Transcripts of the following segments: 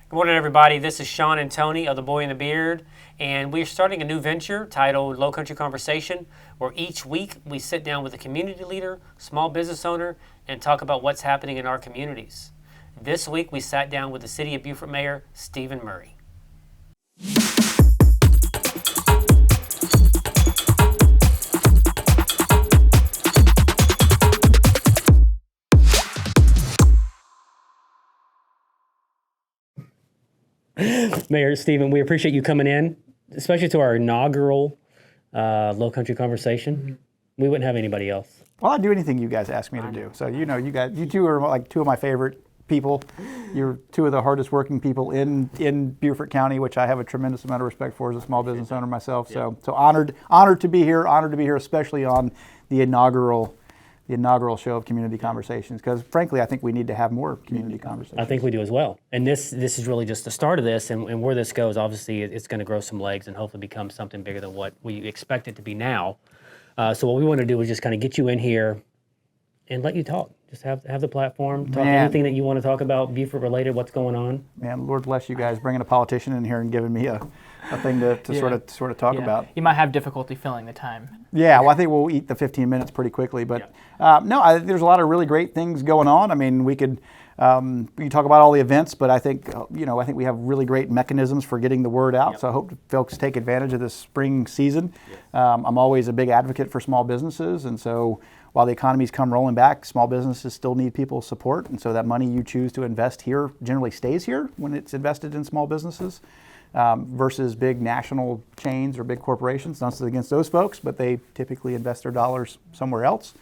Good morning, everybody. This is Sean and Tony of The Boy and the Beard, and we're starting a new venture titled Lowcountry Conversation, where each week we sit down with a community leader, small business owner, and talk about what's happening in our communities. This week we sat down with the City of Beaufort Mayor, Stephen Murray. Mayor Stephen, we appreciate you coming in, especially to our inaugural Lowcountry Conversation. We wouldn't have anybody else. Well, I'd do anything you guys ask me to do. So you two are like two of my favorite people. You're two of the hardest working people in Beaufort County, which I have a tremendous amount of respect for as a small business owner myself. So honored to be here, especially on the inaugural show of Community Conversations, because frankly, I think we need to have more community conversations. I think we do as well. And this is really just the start of this, and where this goes, obviously, it's going to grow some legs and hopefully become something bigger than what we expect it to be now. So what we want to do is just kind of get you in here and let you talk. Just have the platform, talk anything that you want to talk about, Beaufort related, what's going on. Man, Lord bless you guys bringing a politician in here and giving me a thing to sort of talk about. You might have difficulty filling the time. Yeah, well, I think we'll eat the 15 minutes pretty quickly. But there's a lot of really great things going on. I mean, we could talk about all the events, but I think we have really great mechanisms for getting the word out. So I hope folks take advantage of this spring season. I'm always a big advocate for small businesses, and so while the economy's come rolling back, small businesses still need people's support, and so that money you choose to invest here generally stays here when it's invested in small businesses. Versus big national chains or big corporations. Nothing against those folks, but they typically invest their dollars somewhere else.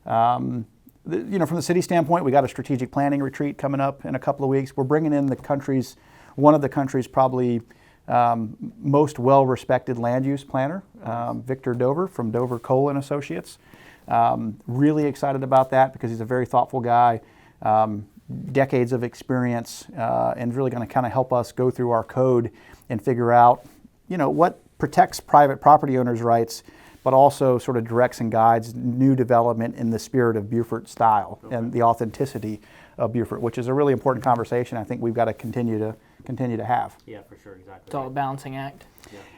From the city standpoint, we got a strategic planning retreat coming up in a couple of weeks. We're bringing in one of the country's probably most well-respected land use planner, Victor Dover from Dover Cole and Associates. Really excited about that because he's a very thoughtful guy. Decades of experience, and really going to kind of help us go through our code and figure out, what protects private property owners' rights, but also sort of directs and guides new development in the spirit of Beaufort style and the authenticity of Beaufort, which is a really important conversation I think we've got to continue to have. Yeah, for sure, exactly. It's all a balancing act.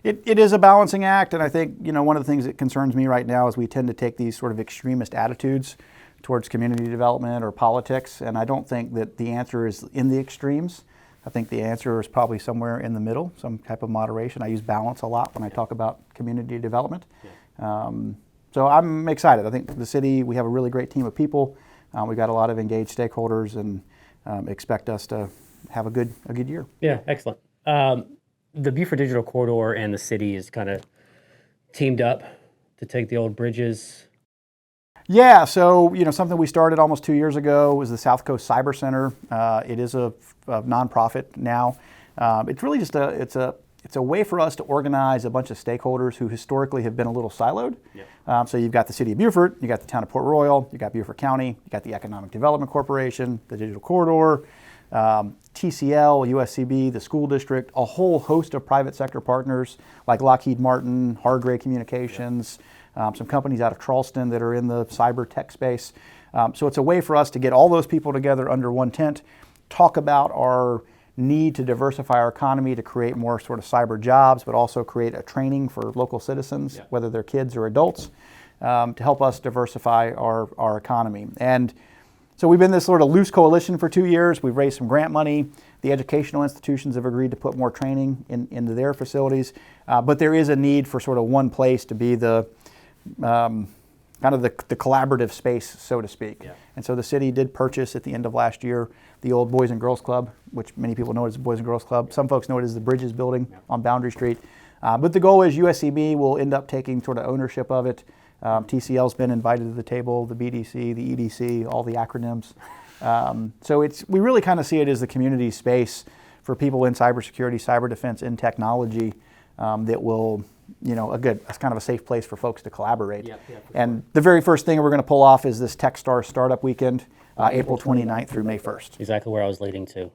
Yeah. It is a balancing act, and I think, one of the things that concerns me right now is we tend to take these sort of extremist attitudes towards community development or politics, and I don't think that the answer is in the extremes. I think the answer is probably somewhere in the middle, some type of moderation. I use balance a lot when I talk about community development. So I'm excited. I think the city, we have a really great team of people. We've got a lot of engaged stakeholders, and expect us to have a good year. Yeah, excellent. The Beaufort Digital Corridor and the city is kind of teamed up to take the old bridges. Yeah, so something we started almost 2 years ago was the South Coast Cyber Center. It is a nonprofit now. It's really just it's a way for us to organize a bunch of stakeholders who historically have been a little siloed. So you've got the City of Beaufort, you got the Town of Port Royal, you got Beaufort County, you got the Economic Development Corporation, the Digital Corridor, TCL, USCB, the school district, a whole host of private sector partners like Lockheed Martin, Hargray Communications. Some companies out of Charleston that are in the cyber tech space. So it's a way for us to get all those people together under one tent, talk about our need to diversify our economy to create more sort of cyber jobs, but also create a training for local citizens, whether they're kids or adults, to help us diversify our economy. And so we've been this sort of loose coalition for 2 years. We've raised some grant money. The educational institutions have agreed to put more training into their facilities. But there is a need for sort of one place to be the kind of the collaborative space, so to speak. And so the city did purchase at the end of last year the old Boys and Girls Club, which many people know as the Boys and Girls Club. Some folks know it as the Bridges building on Boundary Street. But the goal is USCB will end up taking sort of ownership of it. TCL's been invited to the table, the BDC, the EDC, all the acronyms. So we really kind of see it as the community space for people in cybersecurity, cyber defense, and technology that will it's kind of a safe place for folks to collaborate. And the very first thing we're going to pull off is this Techstar Startup Weekend, April 29th through May 1st. Exactly where I was leading to.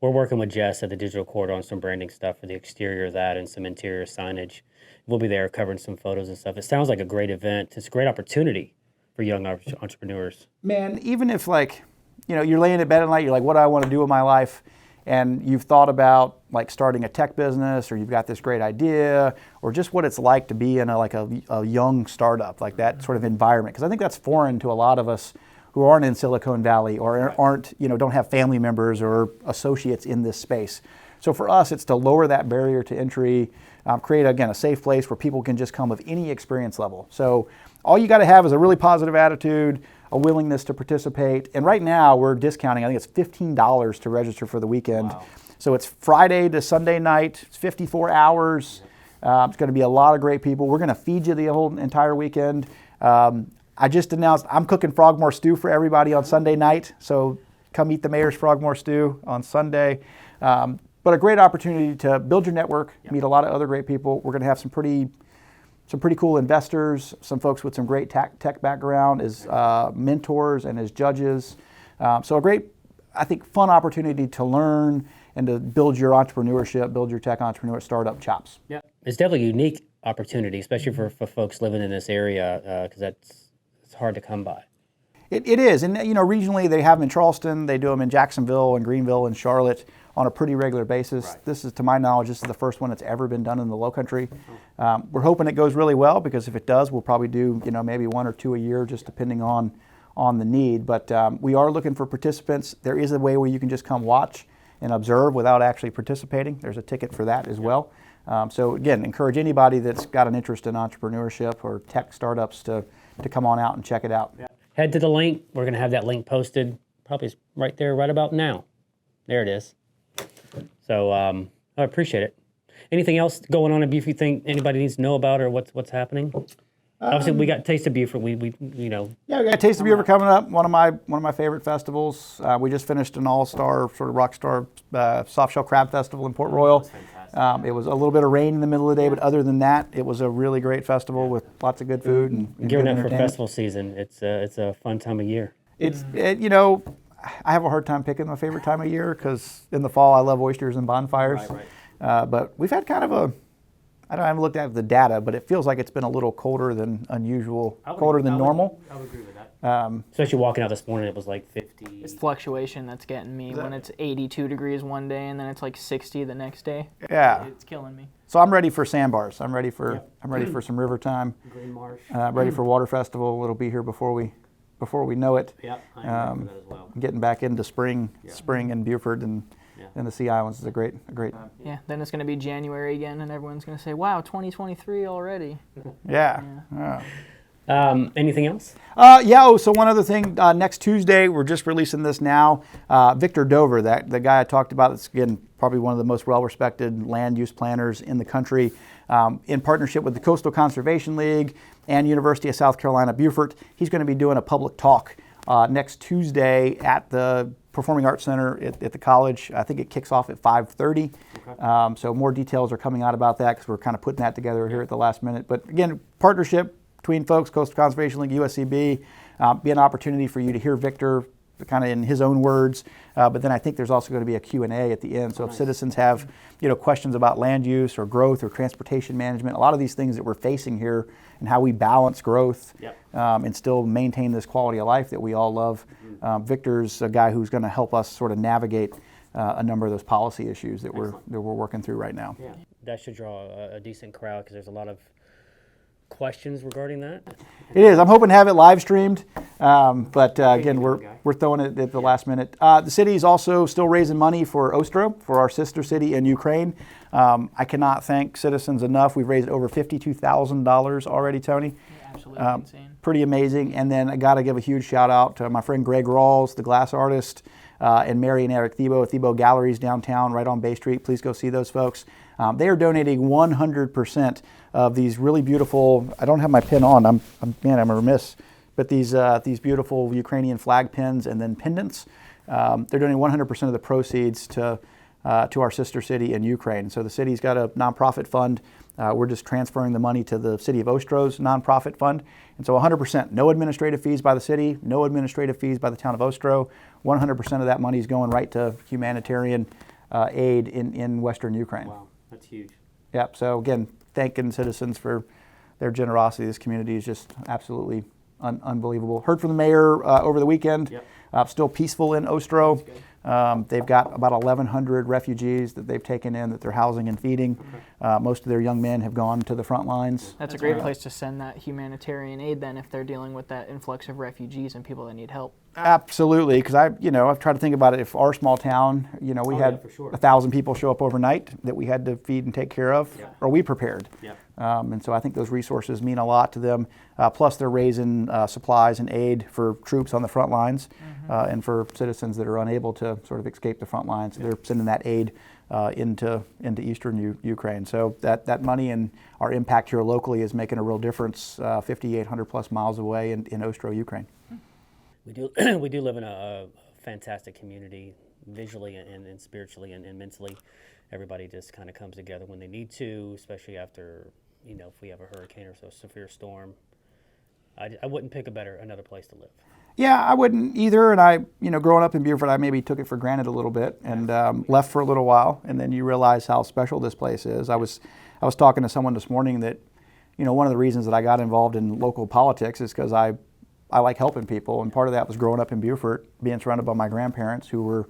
We're working with Jess at the Digital Corridor on some branding stuff for the exterior of that and some interior signage. We'll be there covering some photos and stuff. It sounds like a great event. It's a great opportunity for young entrepreneurs. Man, even if you're laying in bed at night, you're like, what do I want to do with my life? and you've thought about like starting a tech business, or you've got this great idea, or just what it's like to be in a young startup, like that sort of environment. Because I think that's foreign to a lot of us who aren't in Silicon Valley, or aren't, don't have family members or associates in this space. So for us, it's to lower that barrier to entry, create, again, a safe place where people can just come of any experience level. So all you got to have is a really positive attitude, a willingness to participate. And right now we're discounting, I think it's $15 to register for the weekend. Wow. So it's Friday to Sunday night, it's 54 hours. It's going to be a lot of great people. We're going to feed you the whole entire weekend. I just announced I'm cooking frogmore stew for everybody on Sunday night. So come eat the mayor's frogmore stew on Sunday. But a great opportunity to build your network, meet a lot of other great people. We're going to have some pretty cool investors, some folks with some great tech background as mentors and as judges. So a great, I think, fun opportunity to learn and to build your entrepreneurship, build your tech entrepreneur startup chops. Yeah, it's definitely a unique opportunity, especially for folks living in this area, because it's hard to come by. It is, and regionally they have them in Charleston, they do them in Jacksonville and Greenville and Charlotte on a pretty regular basis. Right. This is, to my knowledge, this is the first one that's ever been done in the Lowcountry. We're hoping it goes really well, because if it does, we'll probably do maybe 1 or 2 a year, just depending on the need. But we are looking for participants. There is a way where you can just come watch and observe without actually participating. There's a ticket for that as well. So again, encourage anybody that's got an interest in entrepreneurship or tech startups to come on out and check it out. Yeah. Head to the link. We're going to have that link posted probably right there right about now. There it is. So I appreciate it. Anything else going on in Beaufort you think anybody needs to know about, or what's happening? Obviously, we got Taste of Beaufort. Yeah, we got Taste of Beaufort coming up. One of my favorite festivals. We just finished an all-star sort of rock star soft shell crab festival in Port Royal. It was a little bit of rain in the middle of the day, but other than that, it was a really great festival with lots of good food and gearing good up for festival season. It's a fun time of year. I have a hard time picking my favorite time of year, because in the fall I love oysters and bonfires. Right. But we've had kind of I haven't looked at the data, but it feels like it's been a little colder than unusual, colder than normal. I would agree with that. Especially walking out this morning, it was like 50. It's fluctuation that's getting me when it's 82 degrees one day and then it's like 60 the next day. Yeah. It's killing me. So I'm ready for sandbars. I'm ready for some river time. Green Marsh. Ready for Water Festival. It'll be here before we know it. Yep, I remember that as well. Getting back into spring in Beaufort and the Sea Islands is a great. Yeah, then it's going to be January again, and everyone's going to say, "Wow, 2023 already." Yeah. Anything else? So one other thing. Next Tuesday, we're just releasing this now. Victor Dover, the guy I talked about, that's again probably one of the most well-respected land use planners in the country, in partnership with the Coastal Conservation League and University of South Carolina Beaufort. He's going to be doing a public talk next Tuesday at the Performing Arts Center at the college. I think it kicks off at 5:30. Okay. So more details are coming out about that, because we're kind of putting that together here at the last minute. But again, partnership between folks, Coastal Conservation League, USCB, be an opportunity for you to hear Victor kind of in his own words. But then I think there's also going to be a Q&A at the end. So if citizens have questions about land use or growth or transportation management, a lot of these things that we're facing here and how we balance growth and still maintain this quality of life that we all love. Victor's a guy who's going to help us sort of navigate a number of those policy issues that we're working through right now. Yeah, that should draw a decent crowd, because there's a lot of questions regarding that. It is. I'm hoping to have it live streamed, but again, we're throwing it at the last minute. The city is also still raising money for Ostro, for our sister city in Ukraine. I cannot thank citizens enough. We've raised over $52,000 already, Tony. Yeah, absolutely insane. Pretty amazing. And then I got to give a huge shout out to my friend Greg Rawls, the glass artist, and Mary and Eric Thibault Galleries downtown, right on Bay Street. Please go see those folks. They are donating 100% of these really beautiful. I don't have my pin on. I'm remiss. But these beautiful Ukrainian flag pins and then pendants. They're donating 100% of the proceeds to our sister city in Ukraine. So the city's got a nonprofit fund. We're just transferring the money to the City of Ostro's nonprofit fund. And so 100%, no administrative fees by the city, no administrative fees by the town of Ostro. 100% of that money is going right to humanitarian aid in Western Ukraine. Wow, that's huge. Yep, so again, thanking citizens for their generosity. This community is just absolutely unbelievable. Heard from the mayor over the weekend. Yep. Still peaceful in Ostro. They've got about 1,100 refugees that they've taken in that they're housing and feeding. Most of their young men have gone to the front lines. That's a great place to send that humanitarian aid then if they're dealing with that influx of refugees and people that need help. Absolutely, because I've tried to think about it. If our small town, we had for sure. 1,000 people show up overnight that we had to feed and take care of, are we prepared? And so I think those resources mean a lot to them. Plus, they're raising supplies and aid for troops on the front lines and for citizens that are unable to sort of escape the front lines. They're sending that aid into eastern Ukraine. So that money and our impact here locally is making a real difference 5,800 plus miles away in Ostro, Ukraine. We do we do live in a fantastic community, visually and spiritually and mentally. Everybody just kind of comes together when they need to, especially after, if we have a hurricane or so severe storm. I wouldn't pick another place to live. Yeah, I wouldn't either. And I, growing up in Beaufort, I maybe took it for granted a little bit and left for a little while. And then you realize how special this place is. I was talking to someone this morning that, one of the reasons that I got involved in local politics is because I like helping people. And part of that was growing up in Beaufort, being surrounded by my grandparents who were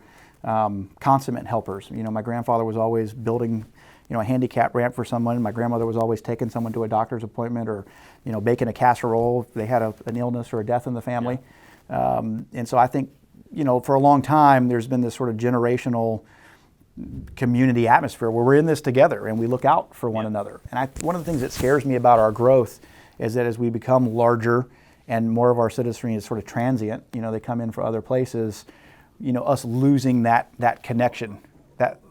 consummate helpers. My grandfather was always building a handicap ramp for someone. My grandmother was always taking someone to a doctor's appointment or, baking a casserole if they had an illness or a death in the family. And so I think, for a long time, there's been this sort of generational community atmosphere where we're in this together and we look out for one another. And one of the things that scares me about our growth is that as we become larger and more of our citizenry is sort of transient, they come in for other places, us losing that connection,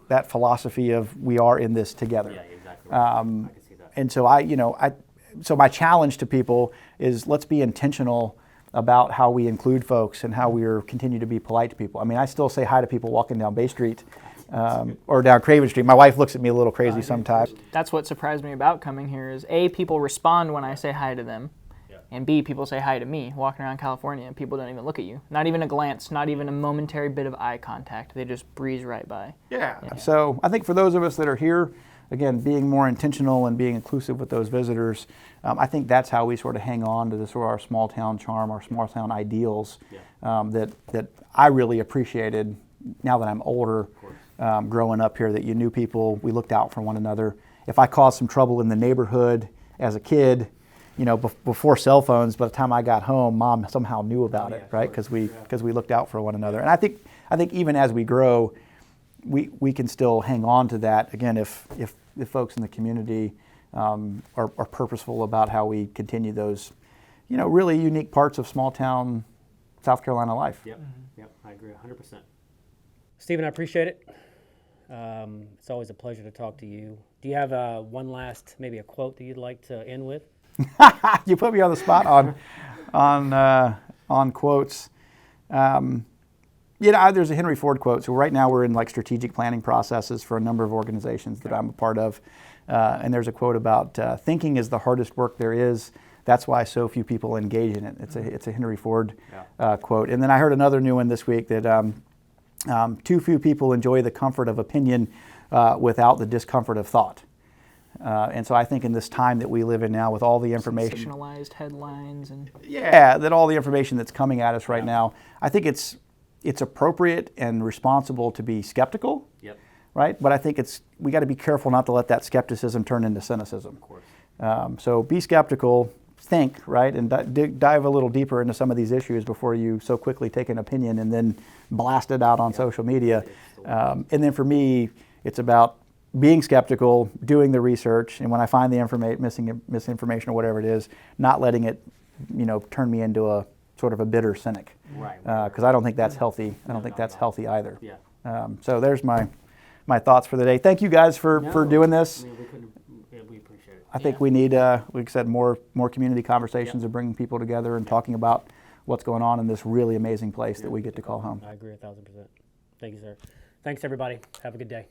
that philosophy of we are in this together. Yeah, exactly. I can see that. And so so my challenge to people is let's be intentional about how we include folks and how we continue to be polite to people. I mean, I still say hi to people walking down Bay Street or down Craven Street. My wife looks at me a little crazy sometimes. That's what surprised me about coming here is A, people respond when I say hi to them. And B, people say hi to me walking around California and people don't even look at you. Not even a glance, not even a momentary bit of eye contact. They just breeze right by. Yeah. So I think for those of us that are here, again, being more intentional and being inclusive with those visitors, I think that's how we sort of hang on to our small town charm, our small town ideals that I really appreciated now that I'm older, growing up here, that you knew people, we looked out for one another. If I caused some trouble in the neighborhood as a kid, before cell phones, by the time I got home, Mom somehow knew about it, right? Because we looked out for one another. And I think even as we grow, we can still hang on to that. Again, if folks in the community are purposeful about how we continue those, really unique parts of small town South Carolina life. Yep, I agree 100%. Stephen, I appreciate it. It's always a pleasure to talk to you. Do you have one last, maybe a quote that you'd like to end with? You put me on the spot on quotes. There's a Henry Ford quote. So right now we're in strategic planning processes for a number of organizations that I'm a part of. And there's a quote about thinking is the hardest work there is. That's why so few people engage in it. It's a Henry Ford quote. And then I heard another new one this week that too few people enjoy the comfort of opinion without the discomfort of thought. And so I think in this time that we live in now with all the information, Sensationalized headlines and that all the information that's coming at us right now, I think it's appropriate and responsible to be skeptical, right? But I think we got to be careful not to let that skepticism turn into cynicism. Of course. So be skeptical, think, right, and dive a little deeper into some of these issues before you so quickly take an opinion and then blast it out on social media. And then for me, it's about being skeptical, doing the research, and when I find the misinformation or whatever it is, not letting it, turn me into a sort of a bitter cynic. Right. Because I don't think that's healthy. I don't think that's healthy either. Yeah. So there's my thoughts for the day. Thank you guys for doing this. We appreciate it. I think we need, like I said, more community conversations of bringing people together and talking about what's going on in this really amazing place that we get to call home. I agree 1,000%. Thank you, sir. Thanks, everybody. Have a good day.